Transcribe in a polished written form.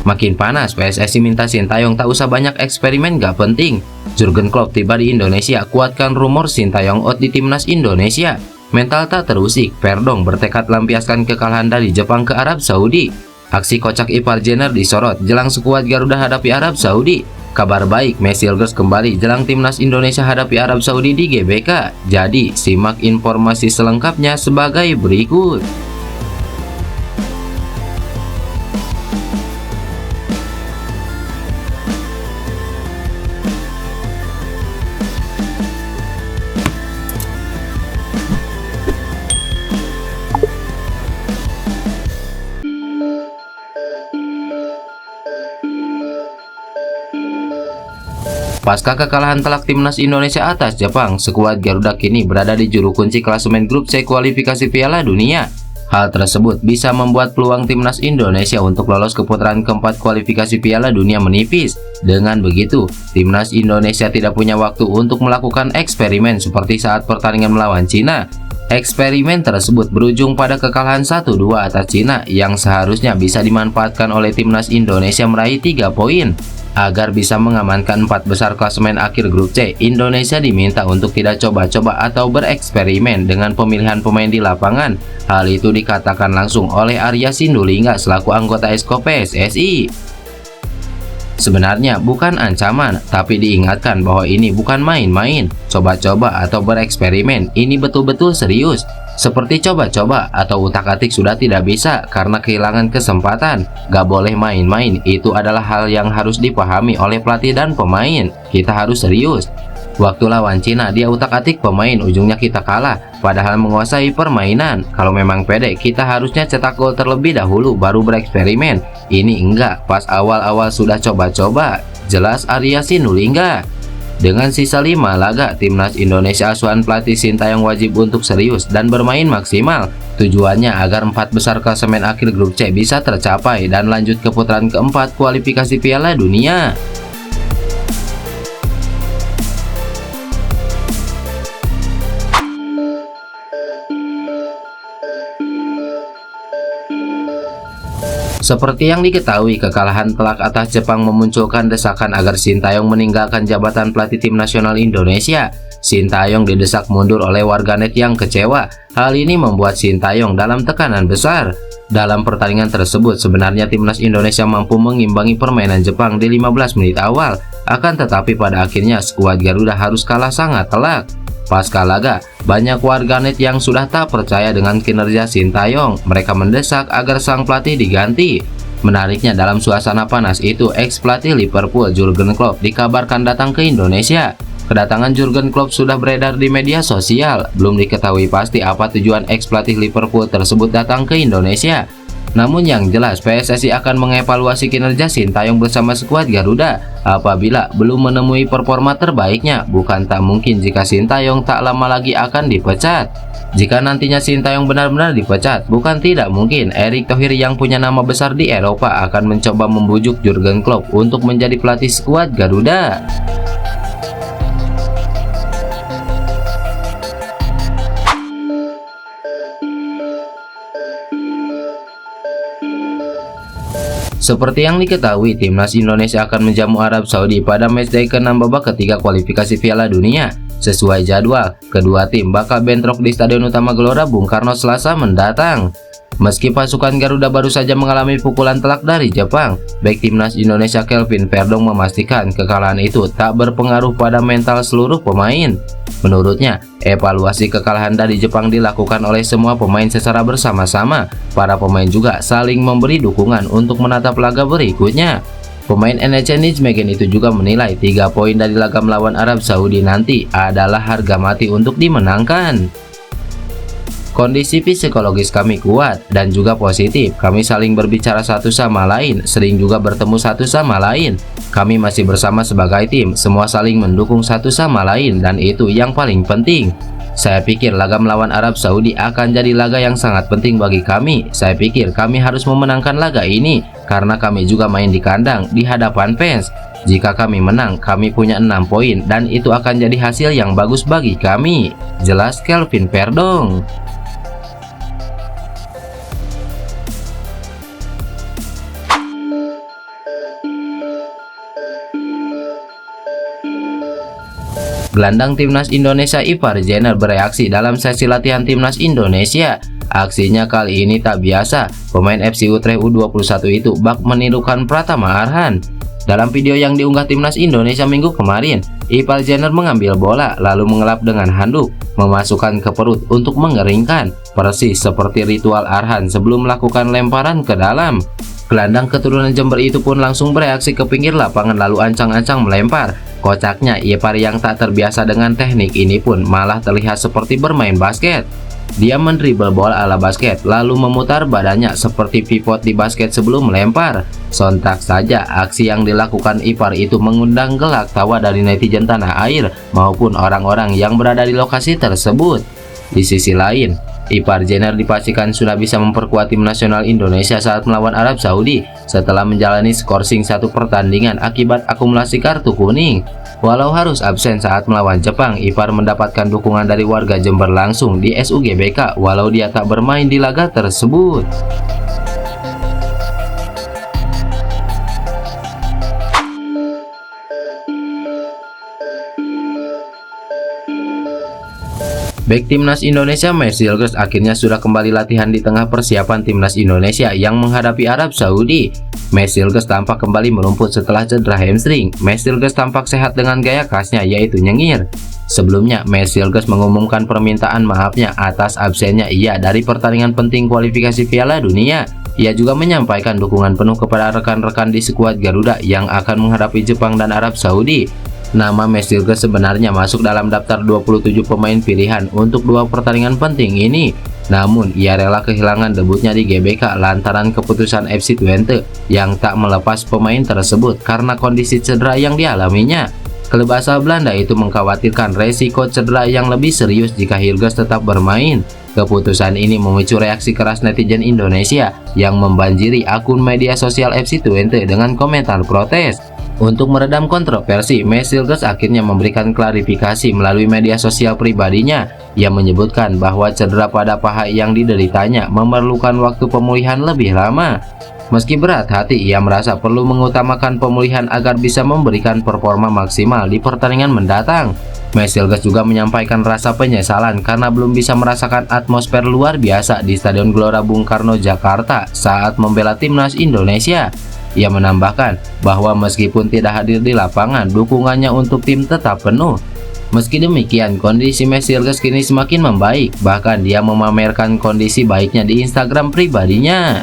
Makin panas, PSSI minta Sintayong tak usah banyak eksperimen gak penting. Jurgen Klopp tiba di Indonesia, kuatkan rumor Sintayong out di timnas Indonesia. Mental tak terusik, Perdong bertekad lampiaskan kekalahan dari Jepang ke Arab Saudi. Aksi kocak ipar Jenner disorot jelang skuad Garuda hadapi Arab Saudi. Kabar baik, Messi Girls kembali jelang timnas Indonesia hadapi Arab Saudi di GBK. Jadi, simak informasi selengkapnya sebagai berikut. Pasca kekalahan telak timnas Indonesia atas Jepang, skuad Garuda kini berada di juru kunci klasemen grup C kualifikasi Piala Dunia. Hal tersebut bisa membuat peluang timnas Indonesia untuk lolos ke putaran keempat kualifikasi Piala Dunia menipis. Dengan begitu, timnas Indonesia tidak punya waktu untuk melakukan eksperimen seperti saat pertandingan melawan Cina. Eksperimen tersebut berujung pada kekalahan 1-2 atas Cina yang seharusnya bisa dimanfaatkan oleh timnas Indonesia meraih 3 poin. Agar bisa mengamankan 4 besar klasemen akhir grup C, Indonesia diminta untuk tidak coba-coba atau bereksperimen dengan pemilihan pemain di lapangan. Hal itu dikatakan langsung oleh Arya Sinulinga selaku anggota Exco PSSI. Sebenarnya bukan ancaman, tapi diingatkan bahwa ini bukan main-main. Coba-coba atau bereksperimen, ini betul-betul serius. Seperti coba-coba atau utak-atik sudah tidak bisa karena kehilangan kesempatan. Gak boleh main-main, itu adalah hal yang harus dipahami oleh pelatih dan pemain. Kita harus serius. Waktu lawan Cina, dia utak-atik pemain, ujungnya kita kalah. Padahal menguasai permainan. Kalau memang pede, kita harusnya cetak gol terlebih dahulu, baru bereksperimen. Ini enggak, pas awal-awal sudah coba-coba. Jelas Arya Sinulinga. Dengan sisa 5 laga, timnas Indonesia asuhan pelatih Sintayong wajib untuk serius dan bermain maksimal. Tujuannya agar 4 besar klasemen akhir grup C bisa tercapai dan lanjut ke putaran keempat kualifikasi Piala Dunia. Seperti yang diketahui, kekalahan telak atas Jepang memunculkan desakan agar Sintayong meninggalkan jabatan pelatih tim nasional Indonesia. Sintayong didesak mundur oleh warganet yang kecewa. Hal ini membuat Sintayong dalam tekanan besar. Dalam pertandingan tersebut, sebenarnya timnas Indonesia mampu mengimbangi permainan Jepang di 15 menit awal. Akan tetapi pada akhirnya skuad Garuda harus kalah sangat telak. Pasca laga, banyak warganet yang sudah tak percaya dengan kinerja Sintayong. Mereka mendesak agar sang pelatih diganti. Menariknya, dalam suasana panas itu, ex-pelatih Liverpool Jurgen Klopp dikabarkan datang ke Indonesia. Kedatangan Jurgen Klopp sudah beredar di media sosial. Belum diketahui pasti apa tujuan ex-pelatih Liverpool tersebut datang ke Indonesia. Namun yang jelas, PSSI akan mengevaluasi kinerja Sintayong bersama skuad Garuda. Apabila belum menemui performa terbaiknya, bukan tak mungkin jika Sintayong tak lama lagi akan dipecat. Jika nantinya Sintayong benar-benar dipecat, bukan tidak mungkin Erick Thohir yang punya nama besar di Eropa akan mencoba membujuk Jurgen Klopp untuk menjadi pelatih skuad Garuda. Seperti yang diketahui, timnas Indonesia akan menjamu Arab Saudi pada matchday ke-6 babak ketiga kualifikasi Piala Dunia. Sesuai jadwal, kedua tim bakal bentrok di Stadion Utama Gelora Bung Karno Selasa mendatang. Meski pasukan Garuda baru saja mengalami pukulan telak dari Jepang, bek timnas Indonesia Kelvin Perdong memastikan kekalahan itu tak berpengaruh pada mental seluruh pemain. Menurutnya, evaluasi kekalahan dari Jepang dilakukan oleh semua pemain secara bersama-sama. Para pemain juga saling memberi dukungan untuk menatap laga berikutnya. Pemain NEC Nijmegen itu juga menilai 3 poin dari laga melawan Arab Saudi nanti adalah harga mati untuk dimenangkan. Kondisi psikologis kami kuat dan juga positif. Kami saling berbicara satu sama lain, sering juga bertemu satu sama lain. Kami masih bersama sebagai tim, semua saling mendukung satu sama lain, dan itu yang paling penting. Saya pikir laga melawan Arab Saudi akan jadi laga yang sangat penting bagi kami. Saya pikir kami harus memenangkan laga ini karena kami juga main di kandang di hadapan fans. Jika kami menang, kami punya 6 poin dan itu akan jadi hasil yang bagus bagi kami. Jelas Kelvin Perdong. Gelandang timnas Indonesia Ipar Jenner bereaksi dalam sesi latihan timnas Indonesia. Aksinya kali ini tak biasa. Pemain FC Utrecht U21 itu bak menirukan Pratama Arhan. Dalam video yang diunggah timnas Indonesia minggu kemarin, Ipar Jenner mengambil bola lalu mengelap dengan handuk, memasukkan ke perut untuk mengeringkan, persis seperti ritual Arhan sebelum melakukan lemparan ke dalam. Gelandang keturunan Jember itu pun langsung bereaksi ke pinggir lapangan lalu ancang-ancang melempar. Kocaknya, Ipar yang tak terbiasa dengan teknik ini pun malah terlihat seperti bermain basket. Dia mendribel bola ala basket lalu memutar badannya seperti pivot di basket sebelum melempar. Sontak saja aksi yang dilakukan Ipar itu mengundang gelak tawa dari netizen tanah air maupun orang-orang yang berada di lokasi tersebut. Di sisi lain, Ipar Jenner dipastikan sudah bisa memperkuat tim nasional Indonesia saat melawan Arab Saudi setelah menjalani skorsing satu pertandingan akibat akumulasi kartu kuning. Walau harus absen saat melawan Jepang, Ipar mendapatkan dukungan dari warga Jember langsung di SUGBK walau dia tak bermain di laga tersebut. Bek timnas Indonesia Matt Silgers akhirnya sudah kembali latihan di tengah persiapan timnas Indonesia yang menghadapi Arab Saudi. Matt Silgers tampak kembali merumput setelah cedera hamstring. Matt Silgers tampak sehat dengan gaya khasnya yaitu nyengir. Sebelumnya, Matt Silgers mengumumkan permintaan maafnya atas absennya ia dari pertandingan penting kualifikasi Piala Dunia. Ia juga menyampaikan dukungan penuh kepada rekan-rekan di skuad Garuda yang akan menghadapi Jepang dan Arab Saudi. Nama Matt Silgers sebenarnya masuk dalam daftar 27 pemain pilihan untuk dua pertandingan penting ini. Namun, ia rela kehilangan debutnya di GBK lantaran keputusan FC Twente yang tak melepas pemain tersebut karena kondisi cedera yang dialaminya. Klub asal Belanda itu mengkhawatirkan resiko cedera yang lebih serius jika Silgers tetap bermain. Keputusan ini memicu reaksi keras netizen Indonesia yang membanjiri akun media sosial FC Twente dengan komentar protes. Untuk meredam kontroversi, Matt Silgers akhirnya memberikan klarifikasi melalui media sosial pribadinya. Ia menyebutkan bahwa cedera pada paha yang dideritanya memerlukan waktu pemulihan lebih lama. Meski berat hati, ia merasa perlu mengutamakan pemulihan agar bisa memberikan performa maksimal di pertandingan mendatang. Matt Silgers juga menyampaikan rasa penyesalan karena belum bisa merasakan atmosfer luar biasa di Stadion Gelora Bung Karno, Jakarta saat membela timnas Indonesia. Ia menambahkan bahwa meskipun tidak hadir di lapangan, dukungannya untuk tim tetap penuh. Meski demikian, kondisi Matt Silgers kini semakin membaik, bahkan dia memamerkan kondisi baiknya di Instagram pribadinya.